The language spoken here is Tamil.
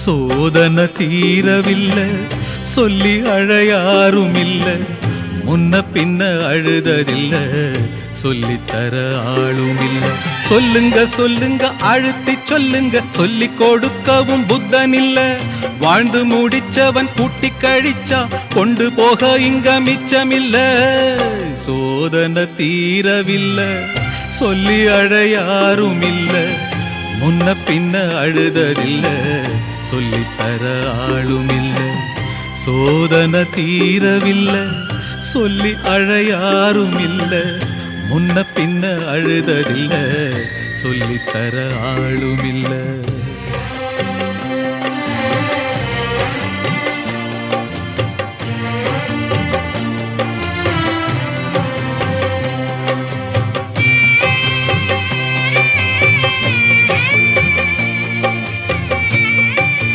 சோதனை தீரவில்லை சொல்லி அழையாருமில்ல முன்ன பின்ன அழுததில்ல சொல்லித்தர ஆளுமில்ல சொல்லுங்க சொல்லுங்க அழுத்தி சொல்லுங்க சொல்லி கொடுக்கவும் புத்தன் இல்ல வாழ்ந்து முடிச்சவன் கூட்டி கழிச்சா கொண்டு போக இங்க மிச்சமில்ல சோதனை தீரவில்லை சொல்லி அழையாருமில்ல முன்ன பின்ன அழுததில்ல சொல்லித்தர ஆளுமில்ல சோதனை தீரவில்லை சொல்லி அழையாருமில்ல முன்ன பின்ன அழுததில்ல சொல்லித்தர ஆளுமில்ல